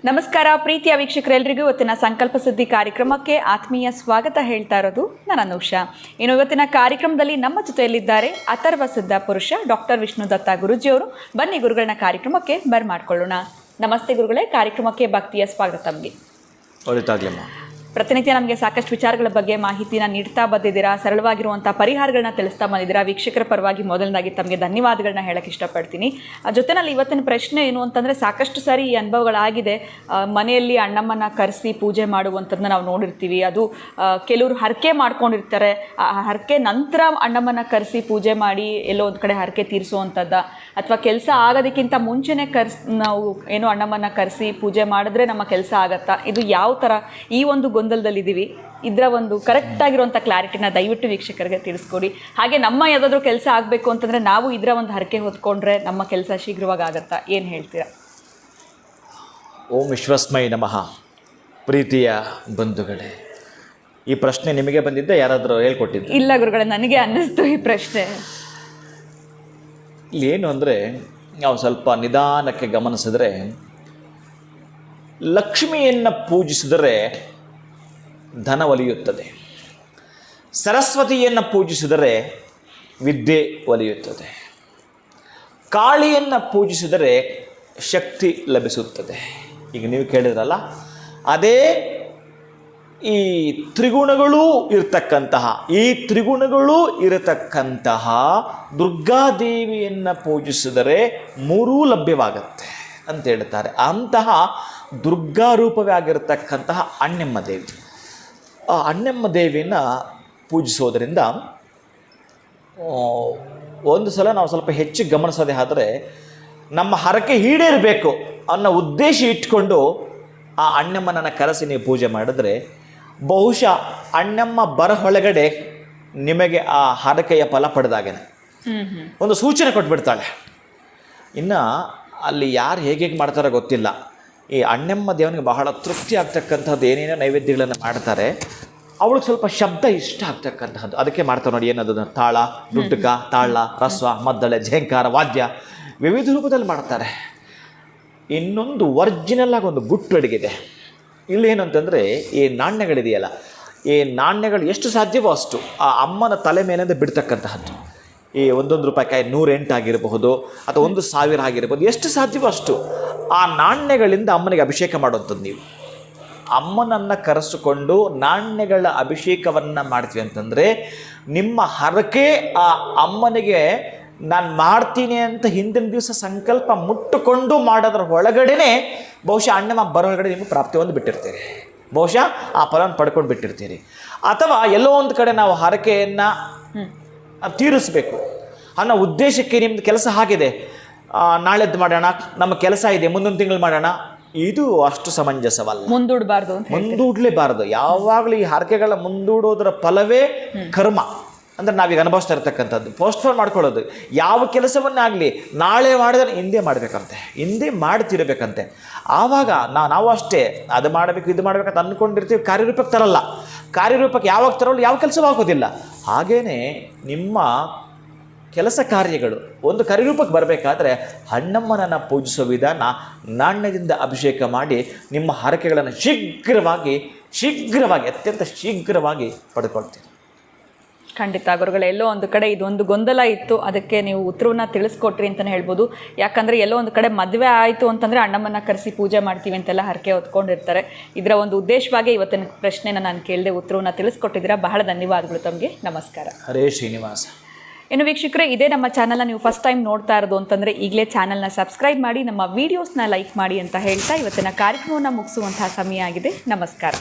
ನಮಸ್ಕಾರ ಪ್ರೀತಿಯ ವೀಕ್ಷಕರೆಲ್ಲರಿಗೂ ಇವತ್ತಿನ ಸಂಕಲ್ಪ ಸುದ್ದಿ ಕಾರ್ಯಕ್ರಮಕ್ಕೆ ಆತ್ಮೀಯ ಸ್ವಾಗತ ಹೇಳ್ತಾ ಇರೋದು ನಾನು ಅನುಷಾ. ಇನ್ನು ಇವತ್ತಿನ ಕಾರ್ಯಕ್ರಮದಲ್ಲಿ ನಮ್ಮ ಜೊತೆಯಲ್ಲಿದ್ದಾರೆ ಅಥರ್ವ ಸಿದ್ಧ ಪುರುಷ ಡಾಕ್ಟರ್ ವಿಷ್ಣು ದತ್ತ ಗುರುಜಿಯವರು. ಬನ್ನಿ ಗುರುಗಳನ್ನ ಕಾರ್ಯಕ್ರಮಕ್ಕೆ ಬರ್ಮಾಡ್ಕೊಳ್ಳೋಣ. ನಮಸ್ತೆ ಗುರುಗಳೇ, ಕಾರ್ಯಕ್ರಮಕ್ಕೆ ಭಕ್ತಿಯ ಸ್ವಾಗತ ತಮಗೆ. ಪ್ರತಿನಿತ್ಯ ನಮಗೆ ಸಾಕಷ್ಟು ವಿಚಾರಗಳ ಬಗ್ಗೆ ಮಾಹಿತಿನ ನೀಡ್ತಾ ಬಂದಿದ್ದೀರಾ, ಸರಳವಾಗಿರುವಂಥ ಪರಿಹಾರಗಳನ್ನ ತಿಳಿಸ್ತಾ ಬಂದಿದ್ದೀರಾ. ವೀಕ್ಷಕರ ಪರವಾಗಿ ಮೊದಲನೇದಾಗಿ ತಮಗೆ ಧನ್ಯವಾದಗಳನ್ನ ಹೇಳಕ್ಕೆ ಇಷ್ಟಪಡ್ತೀನಿ. ಜೊತೆನಲ್ಲಿ ಇವತ್ತಿನ ಪ್ರಶ್ನೆ ಏನು ಅಂತಂದರೆ, ಸಾಕಷ್ಟು ಸಾರಿ ಈ ಅನುಭವಗಳಾಗಿದೆ. ಮನೆಯಲ್ಲಿ ಅಣ್ಣಮ್ಮನ ಕರೆಸಿ ಪೂಜೆ ಮಾಡುವಂಥದ್ದನ್ನ ನಾವು ನೋಡಿರ್ತೀವಿ. ಅದು ಕೆಲವರು ಹರಕೆ ಮಾಡ್ಕೊಂಡಿರ್ತಾರೆ. ಆ ಹರಕೆ ನಂತರ ಅಣ್ಣಮ್ಮನ ಕರೆಸಿ ಪೂಜೆ ಮಾಡಿ ಎಲ್ಲೋ ಒಂದು ಕಡೆ ಹರಕೆ ತೀರಿಸುವಂಥದ್ದು, ಅಥವಾ ಕೆಲಸ ಆಗೋದಕ್ಕಿಂತ ಮುಂಚೆನೇ ನಾವು ಏನೋ ಅಣ್ಣಮ್ಮನ ಕರೆಸಿ ಪೂಜೆ ಮಾಡಿದ್ರೆ ನಮ್ಮ ಕೆಲಸ ಆಗತ್ತಾ? ಇದು ಯಾವ ಥರ ಈ ಒಂದು ಗೊಂದಲದಲ್ಲಿದ್ದೀವಿ, ಇದರ ಒಂದು ಕರೆಕ್ಟ್ ಆಗಿರುವಂಥ ಕ್ಲಾರಿಟಿನ ದಯವಿಟ್ಟು ವೀಕ್ಷಕರಿಗೆ ತಿಳಿಸ್ಕೊಡಿ. ಹಾಗೆ ನಮ್ಮ ಯಾವುದಾದ್ರೂ ಕೆಲಸ ಆಗಬೇಕು ಅಂತಂದರೆ ನಾವು ಇದರ ಒಂದು ಹರಕೆ ಹೊತ್ಕೊಂಡ್ರೆ ನಮ್ಮ ಕೆಲಸ ಶೀಘ್ರವಾಗಿ ಆಗತ್ತಾ? ಏನು ಹೇಳ್ತೀರಾ? ಓಂ ವಿಶ್ವಸ್ಮೈ ನಮಃ. ಪ್ರೀತಿಯ ಬಂಧುಗಳೇ, ಈ ಪ್ರಶ್ನೆ ನಿಮಗೆ ಬಂದಿದ್ದ ಯಾರಾದರೂ ಹೇಳ್ಕೊಟ್ಟಿದ್ದು? ಇಲ್ಲ ಗುರುಗಳೇ, ನನಗೆ ಅನ್ನಿಸ್ತು ಈ ಪ್ರಶ್ನೆ. ಇಲ್ಲೇನು ಅಂದರೆ, ನಾವು ಸ್ವಲ್ಪ ನಿಧಾನಕ್ಕೆ ಗಮನಿಸಿದ್ರೆ, ಲಕ್ಷ್ಮಿಯನ್ನು ಪೂಜಿಸಿದರೆ ಧನ ಒಲಿಯುತ್ತದೆ, ಸರಸ್ವತಿಯನ್ನು ಪೂಜಿಸಿದರೆ ವಿದ್ಯೆ ಒಲಿಯುತ್ತದೆ, ಕಾಳಿಯನ್ನು ಪೂಜಿಸಿದರೆ ಶಕ್ತಿ ಲಭಿಸುತ್ತದೆ. ಈಗ ನೀವು ಕೇಳಿದ್ರಲ್ಲ, ಅದೇ ಈ ತ್ರಿಗುಣಗಳೂ ಇರತಕ್ಕಂತಹ ದುರ್ಗಾದೇವಿಯನ್ನು ಪೂಜಿಸಿದರೆ ಮೂರೂ ಲಭ್ಯವಾಗುತ್ತೆ ಅಂತ ಹೇಳ್ತಾರೆ. ಅಂತಹ ದುರ್ಗಾ ರೂಪವೇ ಆಗಿರತಕ್ಕಂತಹ ಅಣ್ಣಮ್ಮ ದೇವಿ, ಆ ಅಣ್ಣಮ್ಮ ದೇವಿಯನ್ನು ಪೂಜಿಸೋದರಿಂದ ಒಂದು ಸಲ ನಾವು ಸ್ವಲ್ಪ ಹೆಚ್ಚು ಗಮನಿಸೋದೇ ಆದರೆ, ನಮ್ಮ ಹರಕೆ ಈಡೇರಬೇಕು ಅನ್ನೋ ಉದ್ದೇಶ ಇಟ್ಕೊಂಡು ಆ ಅಣ್ಣಮ್ಮನನ್ನು ಕರೆಸಿ ನೀವು ಪೂಜೆ ಮಾಡಿದ್ರೆ, ಬಹುಶಃ ಅಣ್ಣಮ್ಮ ಬರಹೊಳಗಡೆ ನಿಮಗೆ ಆ ಹರಕೆಯ ಫಲ ಪಡೆದಾಗೇನೆ ಒಂದು ಸೂಚನೆ ಕೊಟ್ಬಿಡ್ತಾಳೆ. ಇನ್ನು ಅಲ್ಲಿ ಯಾರು ಹೇಗೆ ಮಾಡ್ತಾರೋ ಗೊತ್ತಿಲ್ಲ. ಈ ಅಣ್ಣಮ್ಮ ದೇವನಿಗೆ ಬಹಳ ತೃಪ್ತಿ ಆಗ್ತಕ್ಕಂಥದ್ದು ಏನೇನೋ ನೈವೇದ್ಯಗಳನ್ನು ಮಾಡ್ತಾರೆ. ಅವಳಿಗೆ ಸ್ವಲ್ಪ ಶಬ್ದ ಇಷ್ಟ ಆಗ್ತಕ್ಕಂಥದ್ದು, ಅದಕ್ಕೆ ಮಾಡ್ತಾರೆ ನೋಡಿ. ಏನದು ತಾಳ, ದುಡ್ಡುಕ, ತಾಳ, ರಸ್ವ, ಮದ್ದಳೆ, ಝೇಂಕಾರ, ವಾದ್ಯ ವಿವಿಧ ರೂಪದಲ್ಲಿ ಮಾಡ್ತಾರೆ. ಇನ್ನೊಂದು ಒರಿಜಿನಲ್ ಆಗಿ ಒಂದು ಗುಟ್ಟು ಅಡುಗಿದೆ ಇಲ್ಲೇನು ಅಂತಂದರೆ, ಈ ನಾಣ್ಯಗಳಿದೆಯಲ್ಲ, ಈ ನಾಣ್ಯಗಳು ಎಷ್ಟು ಸಾಧ್ಯವೋ ಅಷ್ಟು ಆ ಅಮ್ಮನ ತಲೆ ಮೇಲಿಂದ ಬಿಡ್ತಕ್ಕಂತಹದ್ದು. ಈ 1 ರೂಪಾಯಿ 108 ಆಗಿರಬಹುದು, ಅಥವಾ 1000 ಆಗಿರ್ಬೋದು, ಎಷ್ಟು ಸಾಧ್ಯವೋ ಅಷ್ಟು ಆ ನಾಣ್ಯಗಳಿಂದ ಅಮ್ಮನಿಗೆ ಅಭಿಷೇಕ ಮಾಡುವಂಥದ್ದು. ನೀವು ಅಮ್ಮನನ್ನು ಕರೆಸಿಕೊಂಡು ನಾಣ್ಯಗಳ ಅಭಿಷೇಕವನ್ನು ಮಾಡ್ತೀವಿ ಅಂತಂದರೆ, ನಿಮ್ಮ ಹರಕೆ ಆ ಅಮ್ಮನಿಗೆ ನಾನು ಮಾಡ್ತೀನಿ ಅಂತ ಹಿಂದಿನ ದಿವಸ ಸಂಕಲ್ಪ ಮುಟ್ಟುಕೊಂಡು ಮಾಡೋದ್ರ ಒಳಗಡೆ ಬಹುಶಃ ಅಣ್ಣಮ್ಮ ಬರೋಳಗಡೆ ನೀವು ಪ್ರಾಪ್ತಿ ಒಂದು ಬಿಟ್ಟಿರ್ತೀರಿ, ಬಹುಶಃ ಆ ಫಲನ ಪಡ್ಕೊಂಡು ಬಿಟ್ಟಿರ್ತೀರಿ. ಅಥವಾ ಎಲ್ಲೋ ಒಂದು ಕಡೆ ನಾವು ಹರಕೆಯನ್ನು ತೀರಿಸಬೇಕು ಅನ್ನೋ ಉದ್ದೇಶಕ್ಕೆ ನಿಮ್ಮದು ಕೆಲಸ ಆಗಿದೆ, ನಾಳೆದ್ದು ಮಾಡೋಣ, ನಮ್ಮ ಕೆಲಸ ಇದೆ, ಮುಂದೊಂದು ತಿಂಗಳು ಮಾಡೋಣ, ಇದು ಅಷ್ಟು ಸಮಂಜಸವಲ್ಲ. ಮುಂದೂಡಲೇಬಾರದು. ಯಾವಾಗಲೂ ಈ ಹರಕೆಗಳ ಮುಂದೂಡೋದ್ರ ಫಲವೇ ಕರ್ಮ. ಅಂದರೆ ನಾವೀಗ ಅನುಭವಿಸ್ತಾ ಇರ್ತಕ್ಕಂಥದ್ದು ಪೋಸ್ಟ್ಪೋನ್ ಮಾಡ್ಕೊಳ್ಳೋದು. ಯಾವ ಕೆಲಸವನ್ನಾಗಲಿ ನಾಳೆ ಮಾಡಿದ್ರೆ ಹಿಂದೆ ಮಾಡಬೇಕಂತೆ, ಹಿಂದೆ ಮಾಡ್ತಿರ್ಬೇಕಂತೆ. ಆವಾಗ ನಾವು ಅಷ್ಟೇ ಅದು ಮಾಡಬೇಕು ಇದು ಮಾಡಬೇಕಂತ ಅಂದ್ಕೊಂಡಿರ್ತೀವಿ, ಕಾರ್ಯರೂಪಕ್ಕೆ ತರಲ್ಲ. ಕಾರ್ಯರೂಪಕ್ಕೆ ಯಾವಾಗ ತರಲ್ಲ, ಯಾವ ಕೆಲಸವಾಗೋದಿಲ್ಲ. ಹಾಗೇ ನಿಮ್ಮ ಕೆಲಸ ಕಾರ್ಯಗಳು ಒಂದು ಕಾರ್ಯರೂಪಕ್ಕೆ ಬರಬೇಕಾದ್ರೆ ಅಣ್ಣಮ್ಮನನ್ನು ಪೂಜಿಸೋ ವಿಧಾನ, ನಾಣ್ಯದಿಂದ ಅಭಿಷೇಕ ಮಾಡಿ ನಿಮ್ಮ ಹರಕೆಗಳನ್ನು ಶೀಘ್ರವಾಗಿ ಅತ್ಯಂತ ಶೀಘ್ರವಾಗಿ ಪಡ್ಕೊಳ್ತೀರಿ. ಖಂಡಿತ ಗುರುಗಳೇ, ಎಲ್ಲೋ ಒಂದು ಕಡೆ ಇದೊಂದು ಗೊಂದಲ ಇತ್ತು, ಅದಕ್ಕೆ ನೀವು ಉತ್ತರವನ್ನ ತಿಳಿಸ್ಕೊಟ್ರಿ ಅಂತಲೇ ಹೇಳ್ಬೋದು. ಯಾಕಂದರೆ ಎಲ್ಲೋ ಒಂದು ಕಡೆ ಮದುವೆ ಆಯಿತು ಅಂತಂದರೆ ಅಣ್ಣಮ್ಮನ ಕರೆಸಿ ಪೂಜೆ ಮಾಡ್ತೀವಿ ಅಂತೆಲ್ಲ ಹರಕೆ ಹೊತ್ಕೊಂಡಿರ್ತಾರೆ. ಇದರ ಒಂದು ಉದ್ದೇಶವಾಗಿ ಇವತ್ತಿನ ಪ್ರಶ್ನೆನ ನಾನು ಕೇಳಿದೆ, ಉತ್ತರವನ್ನು ತಿಳಿಸ್ಕೊಟ್ಟಿದ್ದೀರಾ. ಬಹಳ ಧನ್ಯವಾದಗಳು ತಮಗೆ. ನಮಸ್ಕಾರ. ಹರೇ ಶ್ರೀನಿವಾಸ. ಇನ್ನು ವೀಕ್ಷಕರೇ, ಇದೇ ನಮ್ಮ ಚಾನಲ್ನ ನೀವು ಫಸ್ಟ್ ಟೈಮ್ ನೋಡ್ತಾ ಇರೋದು ಅಂತಂದರೆ ಈಗಲೇ ಚಾನಲ್ನ ಸಬ್ಸ್ಕ್ರೈಬ್ ಮಾಡಿ, ನಮ್ಮ ವೀಡಿಯೋಸ್ನ ಲೈಕ್ ಮಾಡಿ ಅಂತ ಹೇಳ್ತಾ ಇವತ್ತಿನ ಕಾರ್ಯಕ್ರಮವನ್ನು ಮುಗಿಸುವಂತಹ ಸಮಯ ಆಗಿದೆ. ನಮಸ್ಕಾರ.